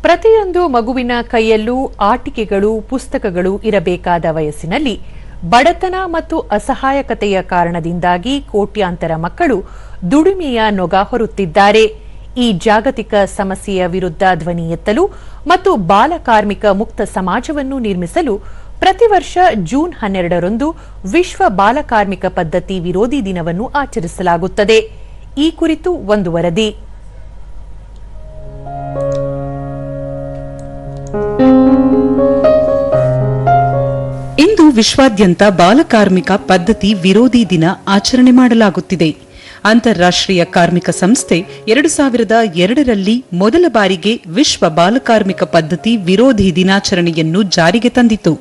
ಪ್ರತಿಯೊಂದು ಮಗುವಿನ ಕೈಯಲ್ಲೂ ಆಟಿಕೆಗಳು, ಪುಸ್ತಕಗಳು ಇರಬೇಕಾದ ವಯಸ್ಸಿನಲ್ಲಿ ಬಡತನ ಮತ್ತು ಅಸಹಾಯಕತೆಯ ಕಾರಣದಿಂದಾಗಿ ಕೋಟ್ಯಾಂತರ ಮಕ್ಕಳು ದುಡಿಮೆಯ ನೊಗ ಹೊರುತ್ತಿದ್ದಾರೆ. ಈ ಜಾಗತಿಕ ಸಮಸ್ಯೆಯ ವಿರುದ್ಧ ಧ್ವನಿ ಎತ್ತಲು ಮತ್ತು ಬಾಲಕಾರ್ಮಿಕ ಮುಕ್ತ ಸಮಾಜವನ್ನು ನಿರ್ಮಿಸಲು ಪ್ರತಿ ವರ್ಷ ಜೂನ್ 12ರಂದು ವಿಶ್ವ ಬಾಲಕಾರ್ಮಿಕ ಪದ್ಧತಿ ವಿರೋಧಿ ದಿನವನ್ನು ಆಚರಿಸಲಾಗುತ್ತದೆ. ಈ ಕುರಿತು ಒಂದು ವರದಿ. ಇಂದು ವಿಶ್ವಾದ್ಯಂತ ಬಾಲಕಾರ್ಮಿಕ ಪದ್ಧತಿ ವಿರೋಧಿ ದಿನ ಆಚರಣೆ ಮಾಡಲಾಗುತ್ತಿದೆ. ಅಂತಾರಾಷ್ಟ್ರೀಯ ಕಾರ್ಮಿಕ ಸಂಸ್ಥೆ 2002ರಲ್ಲಿ ಮೊದಲ ಬಾರಿಗೆ ವಿಶ್ವ ಬಾಲಕಾರ್ಮಿಕ ಪದ್ಧತಿ ವಿರೋಧಿ ದಿನಾಚರಣೆಯನ್ನು ಜಾರಿಗೆ ತಂದಿತು.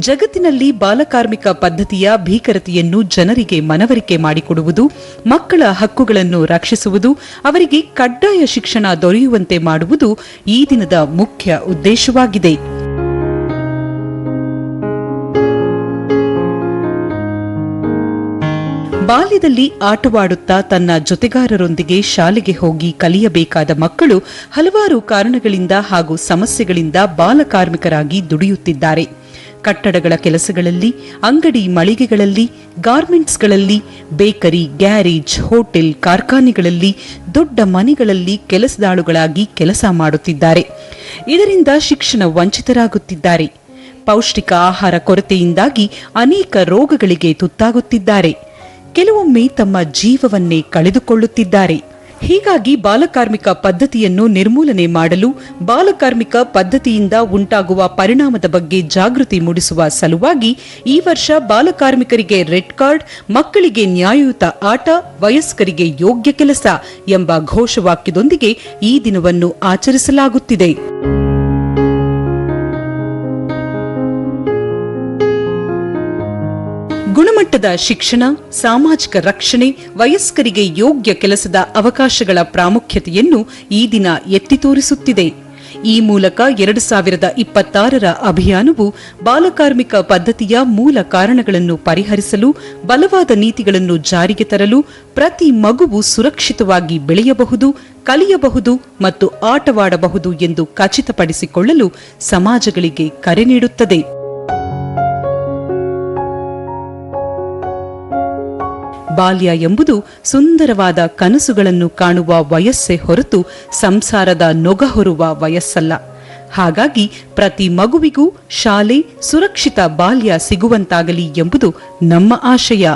ಜಗತ್ತಿನಲ್ಲಿ ಬಾಲಕಾರ್ಮಿಕ ಪದ್ಧತಿಯ ಭೀಕರತೆಯನ್ನು ಜನರಿಗೆ ಮನವರಿಕೆ ಮಾಡಿಕೊಡುವುದು, ಮಕ್ಕಳ ಹಕ್ಕುಗಳನ್ನು ರಕ್ಷಿಸುವುದು, ಅವರಿಗೆ ಕಡ್ಡಾಯ ಶಿಕ್ಷಣ ದೊರೆಯುವಂತೆ ಮಾಡುವುದು ಈ ದಿನದ ಮುಖ್ಯ ಉದ್ದೇಶವಾಗಿದೆ. ಬಾಲ್ಯದಲ್ಲಿ ಆಟವಾಡುತ್ತಾ ತನ್ನ ಜೊತೆಗಾರರೊಂದಿಗೆ ಶಾಲೆಗೆ ಹೋಗಿ ಕಲಿಯಬೇಕಾದ ಮಕ್ಕಳು ಹಲವಾರು ಕಾರಣಗಳಿಂದ ಹಾಗೂ ಸಮಸ್ಯೆಗಳಿಂದ ಬಾಲಕಾರ್ಮಿಕರಾಗಿ ದುಡಿಯುತ್ತಿದ್ದಾರೆ. ಕಟ್ಟಡಗಳ ಕೆಲಸಗಳಲ್ಲಿ, ಅಂಗಡಿ ಮಳಿಗೆಗಳಲ್ಲಿ, ಗಾರ್ಮೆಂಟ್ಸ್ಗಳಲ್ಲಿ, ಬೇಕರಿ, ಗ್ಯಾರೇಜ್, ಹೋಟೆಲ್, ಕಾರ್ಖಾನೆಗಳಲ್ಲಿ, ದೊಡ್ಡ ಮನೆಗಳಲ್ಲಿ ಕೆಲಸದಾಳುಗಳಾಗಿ ಕೆಲಸ ಮಾಡುತ್ತಿದ್ದಾರೆ. ಇದರಿಂದ ಶಿಕ್ಷಣ ವಂಚಿತರಾಗುತ್ತಿದ್ದಾರೆ. ಪೌಷ್ಟಿಕ ಆಹಾರ ಕೊರತೆಯಿಂದಾಗಿ ಅನೇಕ ರೋಗಗಳಿಗೆ ತುತ್ತಾಗುತ್ತಿದ್ದಾರೆ. ಕೆಲವೊಮ್ಮೆ ತಮ್ಮ ಜೀವವನ್ನೇ ಕಳೆದುಕೊಳ್ಳುತ್ತಿದ್ದಾರೆ. ಹೀಗಾಗಿ ಬಾಲಕಾರ್ಮಿಕ ಪದ್ಧತಿಯನ್ನು ನಿರ್ಮೂಲನೆ ಮಾಡಲು, ಬಾಲಕಾರ್ಮಿಕ ಪದ್ಧತಿಯಿಂದ ಉಂಟಾಗುವ ಪರಿಣಾಮದ ಬಗ್ಗೆ ಜಾಗೃತಿ ಮೂಡಿಸುವ ಸಲುವಾಗಿ ಈ ವರ್ಷ ಬಾಲಕಾರ್ಮಿಕರಿಗೆ ರೆಡ್ ಕಾರ್ಡ್, ಮಕ್ಕಳಿಗೆ ನ್ಯಾಯಯುತ ಆಟ, ವಯಸ್ಕರಿಗೆ ಯೋಗ್ಯ ಕೆಲಸ ಎಂಬ ಘೋಷವಾಕ್ಯದೊಂದಿಗೆ ಈ ದಿನವನ್ನು ಆಚರಿಸಲಾಗುತ್ತಿದೆ. ಗುಣಮಟ್ಟದ ಶಿಕ್ಷಣ, ಸಾಮಾಜಿಕ ರಕ್ಷಣೆ, ವಯಸ್ಕರಿಗೆ ಯೋಗ್ಯ ಕೆಲಸದ ಅವಕಾಶಗಳ ಪ್ರಾಮುಖ್ಯತೆಯನ್ನು ಈ ದಿನ ಎತ್ತಿ ತೋರಿಸುತ್ತಿದೆ. ಈ ಮೂಲಕ 2026ರ ಅಭಿಯಾನವು ಬಾಲಕಾರ್ಮಿಕ ಪದ್ಧತಿಯ ಮೂಲ ಕಾರಣಗಳನ್ನು ಪರಿಹರಿಸಲು, ಬಲವಾದ ನೀತಿಗಳನ್ನು ಜಾರಿಗೆ ತರಲು, ಪ್ರತಿ ಮಗುವು ಸುರಕ್ಷಿತವಾಗಿ ಬೆಳೆಯಬಹುದು, ಕಲಿಯಬಹುದು ಮತ್ತು ಆಟವಾಡಬಹುದು ಎಂದು ಖಚಿತಪಡಿಸಿಕೊಳ್ಳಲು ಸಮಾಜಗಳಿಗೆ ಕರೆ ನೀಡುತ್ತದೆ. ಬಾಲ್ಯ ಎಂಬುದು ಸುಂದರವಾದ ಕನಸುಗಳನ್ನು ಕಾಣುವ ವಯಸ್ಸೇ ಹೊರತು ಸಂಸಾರದ ನೊಗ ಹೊರುವ ವಯಸ್ಸಲ್ಲ. ಹಾಗಾಗಿ ಪ್ರತಿ ಮಗುವಿಗೂ ಶಾಲೆ, ಸುರಕ್ಷಿತ ಬಾಲ್ಯ ಸಿಗುವಂತಾಗಲಿ ಎಂಬುದು ನಮ್ಮ ಆಶಯ.